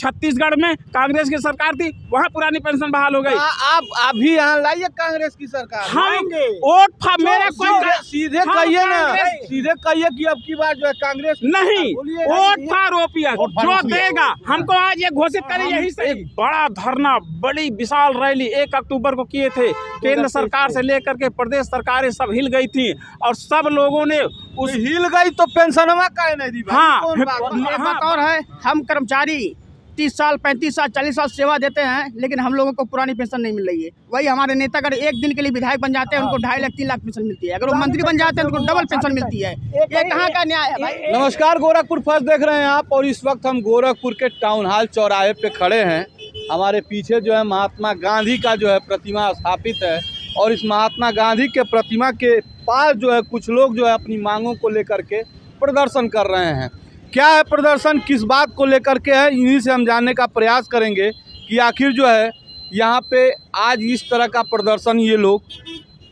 छत्तीसगढ़ में कांग्रेस की सरकार थी, वहाँ पुरानी पेंशन बहाल हो गई। आप अभी यहाँ लाइए कांग्रेस की सरकार। हम वोट मेरा कोई सीधे कहिए ना, सीधे कहिए कि अब की बार जो है कांग्रेस नहीं, वोट फॉर ओपीएस जो देगा हमको आज ये घोषित करें। यही से एक बड़ा धरना, बड़ी विशाल रैली 1 अक्टूबर को किए थे। केंद्र सरकार से लेकर के प्रदेश सरकारें सब हिल गई थी और सब लोगों ने उस हिल गई तो पेंशनवा काहे नहीं दी भाई? हाँ, कौन बात है? एक बात और है, हम कर्मचारी 30 साल 35 साल 40 साल सेवा देते हैं, लेकिन हम लोगों को पुरानी पेंशन नहीं मिल रही है। वही हमारे नेता अगर एक दिन के लिए विधायक बन जाते हैं उनको 2.5 लाख 3 लाख पेंशन मिलती है, अगर वो मंत्री बन जाते हैं तो उनको डबल पेंशन मिलती है। ये कहाँ का न्याय है भाई? नमस्कार, गोरखपुर फर्स्ट देख रहे हैं आप और इस वक्त हम गोरखपुर के टाउन हॉल चौराहे पे खड़े हैं। हमारे पीछे जो है महात्मा गांधी का जो है प्रतिमा स्थापित है और इस महात्मा गांधी के प्रतिमा के पास जो है कुछ लोग जो है अपनी मांगों को लेकर के प्रदर्शन कर रहे हैं। क्या है प्रदर्शन, किस बात को लेकर के है, इन्हीं से हम जानने का प्रयास करेंगे कि आखिर जो है यहाँ पे आज इस तरह का प्रदर्शन ये लोग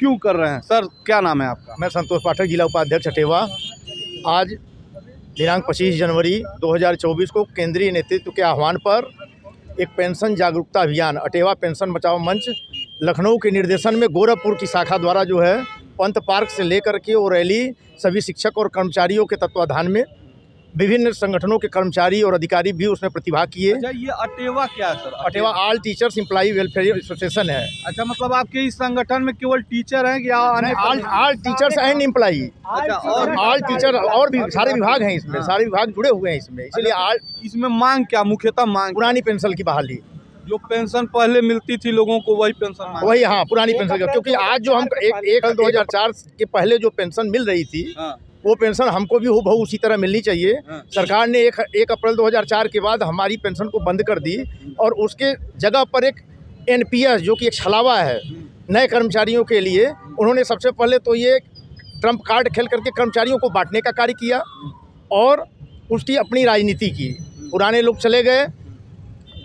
क्यों कर रहे हैं। सर क्या नाम है आपका? मैं संतोष पाठक, जिला उपाध्यक्ष अटेवा। आज दिनांक 25 जनवरी 2024 को केंद्रीय नेतृत्व के आह्वान पर एक पेंशन जागरूकता अभियान अटेवा पेंशन बचाओ मंच लखनऊ के निर्देशन में गोरखपुर की शाखा द्वारा जो है पंत पार्क से लेकर के वो रैली सभी शिक्षक और कर्मचारियों के तत्वाधान में विभिन्न संगठनों के कर्मचारी और अधिकारी भी उसमें प्रतिभाग किए। अच्छा, ये अटेवा क्या है sir? ATEVA all teachers employee welfare association है। अच्छा, मतलब आपके इस संगठन में केवल टीचर हैं या ऑल टीचर्स एंड एम्प्लॉई? अच्छा, और ऑल टीचर और भी सारे विभाग हैं इसमें, सारे विभाग जुड़े हुए हैं इसमें, इसलिए ऑल। इसमें मांग क्या, मुख्यतः मांग पुरानी पेंशन की बहाली, जो पेंशन पहले मिलती थी लोगों को वही पेंशन वही, हाँ पुरानी पेंशन, क्योंकि आज जो हम 1 के पहले जो पेंशन मिल रही थी वो पेंशन हमको भी हूबहू उसी तरह मिलनी चाहिए। सरकार ने 1 अप्रैल 2004 के बाद हमारी पेंशन को बंद कर दी और उसके जगह पर एक एनपीएस जो कि एक छलावा है नए कर्मचारियों के लिए, उन्होंने सबसे पहले तो ये ट्रम्प कार्ड खेल करके कर्मचारियों को बांटने का कार्य किया और उसकी अपनी राजनीति की। पुराने लोग चले गए,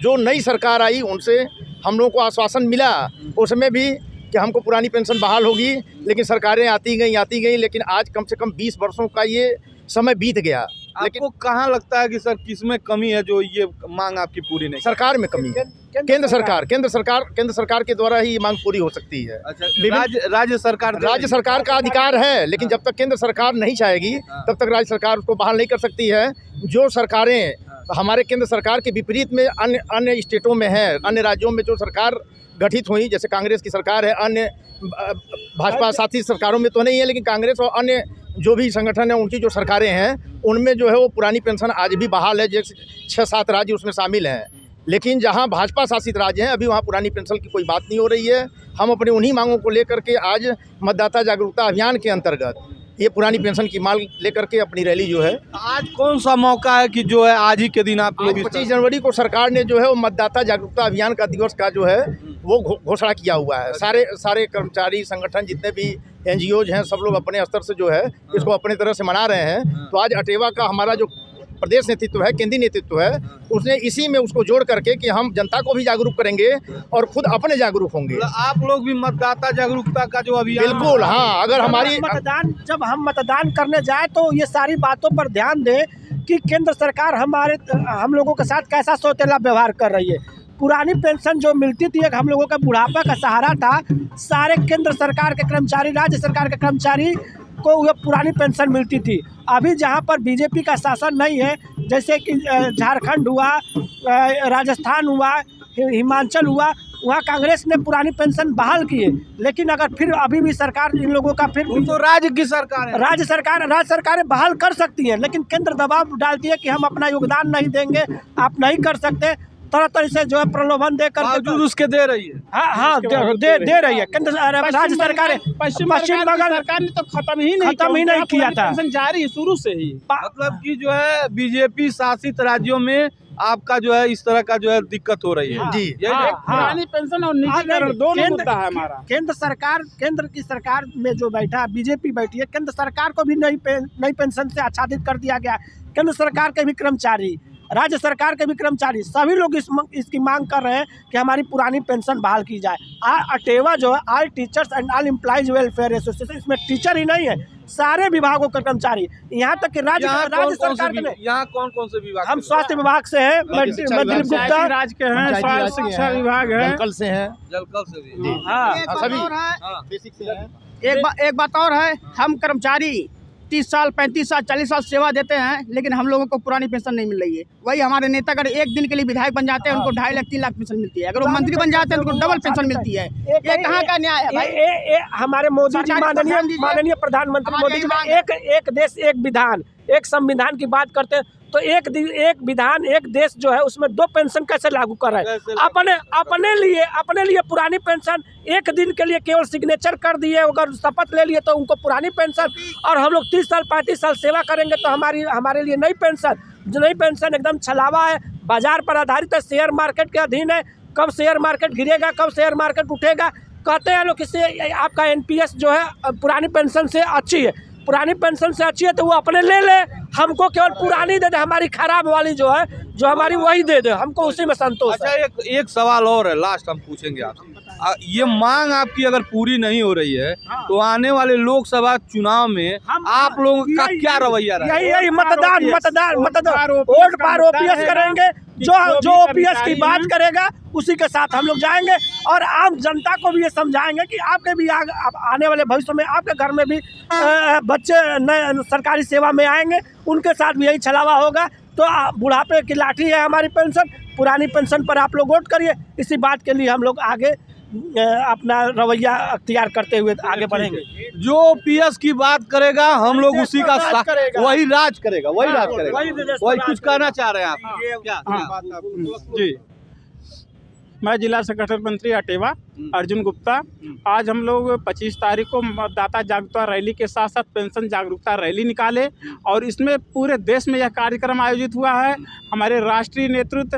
जो नई सरकार आई उनसे हम लोगों को आश्वासन मिला उसमें भी कि हमको पुरानी पेंशन बहाल होगी, लेकिन सरकारें आती गई, लेकिन आज कम से कम 20 वर्षों का ये समय बीत गया। लेकिन वो कहाँ लगता है कि सर किसमें कमी है जो ये मांग आपकी पूरी नहीं? सरकार में कमी है। केंद्र सरकार के द्वारा ही ये मांग पूरी हो सकती है। अच्छा, राज्य सरकार का अधिकार है, लेकिन जब तक केंद्र सरकार नहीं चाहेगी तब तक राज्य सरकार उसको बहाल नहीं कर सकती है। जो सरकारें हमारे केंद्र सरकार के विपरीत में अन्य स्टेटों में है, अन्य राज्यों में जो सरकार गठित हुई, जैसे कांग्रेस की सरकार है, अन्य भाजपा साथी सरकारों में तो नहीं है, लेकिन कांग्रेस और अन्य जो भी संगठन है उनकी जो सरकारें हैं उनमें जो है वो पुरानी पेंशन आज भी बहाल है। जैसे 6-7 राज्य उसमें शामिल हैं, लेकिन जहां भाजपा शासित राज्य हैं अभी वहां पुरानी पेंशन की कोई बात नहीं हो रही है। हम अपने उन्हीं मांगों को लेकर के आज मतदाता जागरूकता अभियान के अंतर्गत ये पुरानी पेंशन की मांग लेकर के अपनी रैली जो है। आज कौन सा मौका है कि जो है आज ही के दिन आप लोग? 25 जनवरी को सरकार ने जो है वो मतदाता जागरूकता अभियान का दिवस का जो है वो घोषणा किया हुआ है। सारे कर्मचारी संगठन जितने भी एनजीओज हैं सब लोग अपने स्तर से जो है इसको अपने तरह से मना रहे हैं। तो आज अटेवा का हमारा जो प्रदेश नेतृत्व है, केंद्रीय नेतृत्व है, उसने इसी में उसको जोड़ करके कि हम जनता को भी जागरूक करेंगे और खुद अपने जागरूक होंगे। आप लोग भी मतदाता जागरूकता का जो अभियान? बिल्कुल, हाँ। अगर हमारी जब हम मतदान करने जाए तो ये सारी बातों पर ध्यान दें कि केंद्र सरकार हम लोगों के साथ कैसा सौतेला व्यवहार कर रही है। पुरानी पेंशन जो मिलती थी, एक हम लोगों का बुढ़ापा का सहारा था, सारे केंद्र सरकार के कर्मचारी, राज्य सरकार के कर्मचारी को वह पुरानी पेंशन मिलती थी। अभी जहां पर बीजेपी का शासन नहीं है, जैसे कि झारखंड हुआ, राजस्थान हुआ, हिमाचल हुआ, वहाँ कांग्रेस ने पुरानी पेंशन बहाल की है। लेकिन अगर फिर अभी भी सरकार इन लोगों का फिर तो राज्य की सरकार है, राज्य सरकारें बहाल कर सकती हैं, लेकिन केंद्र दबाव डालती है कि हम अपना योगदान नहीं देंगे, आप नहीं कर सकते। तरह से जो है प्रलोभन दे करके उसके दे रही है। हाँ दे रही है केंद्र राज्य सरकारें। पश्चिम बंगाल सरकार ने तो खत्म ही नहीं किया था, जारी है शुरू से ही। मतलब कि जो है बीजेपी शासित राज्यों में आपका जो है इस तरह का जो है दिक्कत हो रही है। जी, पुरानी पेंशन और निजीकरण दोनों मुद्दा है हमारा। केंद्र की सरकार में जो बैठा बीजेपी बैठी है, केंद्र सरकार को भी नई पेंशन से आच्छादित कर दिया गया। केंद्र सरकार के भी कर्मचारी, राज्य सरकार के भी कर्मचारी, सभी लोग इसकी मांग कर रहे हैं कि हमारी पुरानी पेंशन बहाल की जाए। अटेवा जो है all teachers and all employees welfare association, इसमें टीचर ही नहीं है, सारे विभागों के कर्मचारी, यहाँ तक कि राज्य सरकार के यहाँ कौन कौन से विभाग? हम स्वास्थ्य विभाग से हैं, दिलीप गुप्ता राज्य के हैं, स्वास्थ्य शिक्षा विभाग है, जलकल से हैं, जलकल से भी। हाँ सभी बेसिक से हैं। एक बात और है, हम कर्मचारी 30 साल 35 साल 40 साल सेवा देते हैं, लेकिन हम लोगों को पुरानी पेंशन नहीं मिल रही है। वही हमारे नेता अगर एक दिन के लिए विधायक बन जाते हैं, उनको 2.5 लाख 3 लाख पेंशन मिलती है। अगर वो मंत्री बन जाते हैं तो उनको डबल पेंशन मिलती है। ये कहाँ का न्याय है भाई? हमारे मोदी जी, माननीय प्रधानमंत्री मोदी जी एक देश एक विधान, एक संविधान की बात करते हैं, तो एक विधान एक देश जो है उसमें 2 पेंशन कैसे लागू कर रहे हैं? अपने लिए पुरानी पेंशन एक दिन के लिए केवल सिग्नेचर कर दिए, अगर शपथ ले लिए तो उनको पुरानी पेंशन, और हम लोग 30 साल 35 साल सेवा करेंगे तो हमारे लिए नई पेंशन एकदम छलावा है, बाजार पर आधारित है, शेयर मार्केट के अधीन है। कब शेयर मार्केट गिरेगा, कब शेयर मार्केट उठेगा, कहते हैं लोग इससे आपका एनपीएस जो है पुरानी पेंशन से अच्छी है, पुरानी पेंशन से अच्छी है तो वो अपने ले ले, हमको केवल पुरानी दे दे, हमारी खराब वाली जो है जो हमारी वही दे दे, हमको उसी में संतोष है। अच्छा, एक सवाल और है, लास्ट हम पूछेंगे आपसे। ये मांग आपकी अगर पूरी नहीं हो रही है तो आने वाले लोकसभा चुनाव में आप लोगों का क्या रवैया रहेगा? यही मतदान वोट पार ओपीएस करेंगे, जो ओपीएस की बात करेगा उसी के साथ हम लोग जाएंगे, और आम जनता को भी ये समझाएंगे कि आपके भी आने वाले भविष्य में आपके घर में भी बच्चे नए सरकारी सेवा में आएंगे, उनके साथ भी यही छलावा होगा। तो बुढ़ापे की लाठी है हमारी पेंशन, पुरानी पेंशन पर आप लोग वोट करिए। इसी बात के लिए हम लोग आगे अपना रवैया अख्तियार करते हुए आगे बढ़ेंगे। जो पीएस की बात करेगा हम लोग उसी का वही राज करेगा। वही कुछ कहना चाह रहे हैं आप? क्या? जी, मैं जिला सेक्रेटरी मंत्री अटेवा अर्जुन गुप्ता। आज हम लोग 25 तारीख को मतदाता जागरूकता रैली के साथ साथ पेंशन जागरूकता रैली निकाले, और इसमें पूरे देश में यह कार्यक्रम आयोजित हुआ है हमारे राष्ट्रीय नेतृत्व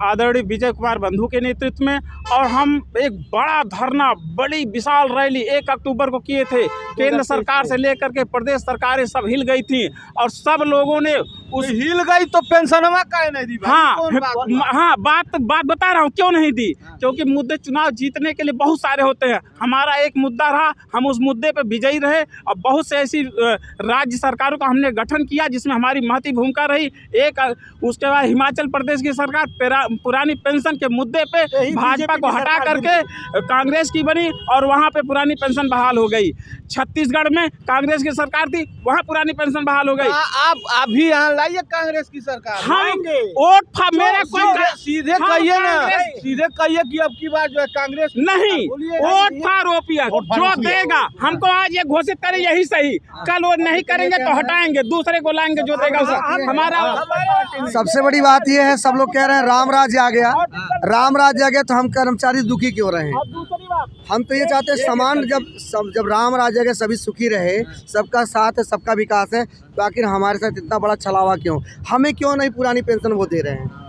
आदरणीय विजय कुमार बंधु के नेतृत्व में। और हम एक बड़ा धरना, बड़ी विशाल रैली 1 अक्टूबर को किए थे। केंद्र सरकार से लेकर के प्रदेश सरकारें सब हिल गई थी, और सब लोगों ने उस हिल गई तो पेंशन नहीं दी। हाँ, बात बता रहा हूँ क्यों नहीं दी, क्योंकि मुद्दे चुनाव जीतने के लिए बहुत सारे होते हैं। हमारा एक मुद्दा रहा, हम उस मुद्दे पे विजयी रहे, और बहुत से ऐसी राज्य सरकारों का हमने गठन किया जिसमें हमारी महती भूमिका रही। उसके बाद हिमाचल प्रदेश की सरकार पुरानी पेंशन के मुद्दे पे भाजपा को हटा करके कांग्रेस की बनी, और वहाँ पे पुरानी पेंशन बहाल हो गई। छत्तीसगढ़ में कांग्रेस की सरकार थी, वहाँ पुरानी पेंशन बहाल हो गई। आप अभी यहाँ लाइए कांग्रेस की सरकार, हम वोट मेरा कोई सीधे कहिए ना, सीधे कहिए कि अब की बार जो है कांग्रेस नहीं, वोट फॉर ओपीएस जो देगा हमको आज ये घोषित करे यही सही, कल वो नहीं करेंगे तो हटाएंगे, दूसरे को लाएंगे जो देगा हमारा। सबसे बड़ी बात ये है, सब लोग कह रहे हैं राम राज्य आ गया, राम राज्य आ गया तो हम कर्मचारी दुखी क्यों रहे हैं? हम तो ये चाहते हैं समान, जब राम राज्य आ गया सभी सुखी रहे, सबका साथ है, सबका विकास है, तो आखिर हमारे साथ इतना बड़ा छलावा क्यों? हमें क्यों नहीं पुरानी पेंशन वो दे रहे हैं?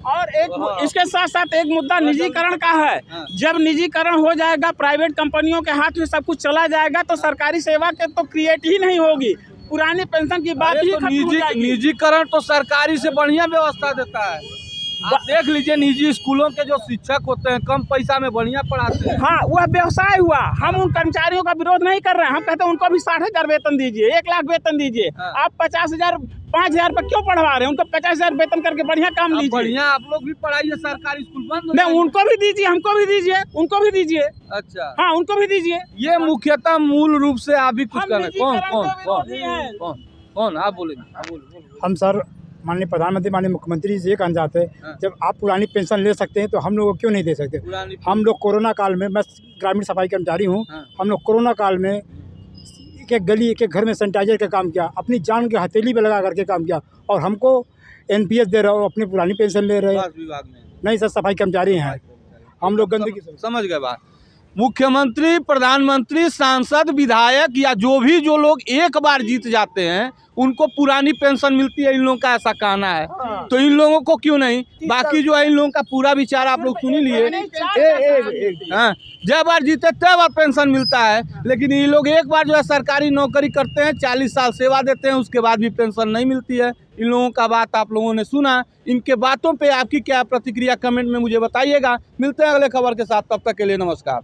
और एक इसके साथ साथ एक मुद्दा निजीकरण का है। जब निजीकरण हो जाएगा, प्राइवेट कंपनियों के हाथ में सब कुछ चला जाएगा, तो सरकारी सेवा के तो क्रिएट ही नहीं होगी, पुरानी पेंशन की बात ही खत्म हो जाएगी। निजीकरण तो सरकारी से बढ़िया व्यवस्था देता है। आप देख लीजिए, निजी स्कूलों के जो शिक्षक होते हैं कम पैसा में बढ़िया पढ़ाते हैं। हाँ, वह व्यवसाय हुआ। हम उन कर्मचारियों का विरोध नहीं कर रहे हैं, हम कहते हैं उनको भी 60,000 वेतन दीजिए, 1 लाख वेतन दीजिए। आप 50,000 5,000 पर क्यों पढ़वा रहे हैं? उनको 50,000 वेतन करके बढ़िया काम लीजिए। बढ़िया आप लोग भी पढ़ाइए, सरकारी स्कूल बंद नहीं, उनको भी दीजिए, हमको भी दीजिए, उनको भी दीजिए। अच्छा, हाँ, उनको भी दीजिए। ये मुख्यतः मूल रूप से आप भी कुछ करना। कौन आप बोलेंगे? हम सर माननीय प्रधानमंत्री, माननीय मुख्यमंत्री जी ये कहना चाहते हैं, जब आप पुरानी पेंशन ले सकते हैं तो हम लोग क्यों नहीं दे सकते? हम लोग कोरोना काल में, मैं ग्रामीण सफाई कर्मचारी हूँ, हम लोग कोरोना काल में एक गली एक घर में सैनिटाइजर का काम किया, अपनी जान के हथेली पे लगा करके काम किया, और हमको एनपीएस दे रहे हो, अपनी पुरानी पेंशन ले रहे हैं। नहीं सर, सफाई कर्मचारी हैं हम लोग। गंदगी समझ गए बात। मुख्यमंत्री, प्रधानमंत्री, सांसद, विधायक या जो लोग एक बार जीत जाते हैं उनको पुरानी पेंशन मिलती है, इन लोगों का ऐसा कहना है। तो इन लोगों को क्यों नहीं? बाकी जो है इन लोगों का पूरा विचार आप लोग सुन ही लिए। हाँ, जब बार जीते तब बार पेंशन मिलता है, लेकिन ये लोग एक बार जो है सरकारी नौकरी करते हैं, 40 साल सेवा देते हैं, उसके बाद भी पेंशन नहीं मिलती है। इन लोगों का बात आप लोगों ने सुना। इनके बातों पे आपकी क्या प्रतिक्रिया कमेंट में मुझे बताइएगा। मिलते हैं अगले खबर के साथ, तब तक के लिए नमस्कार।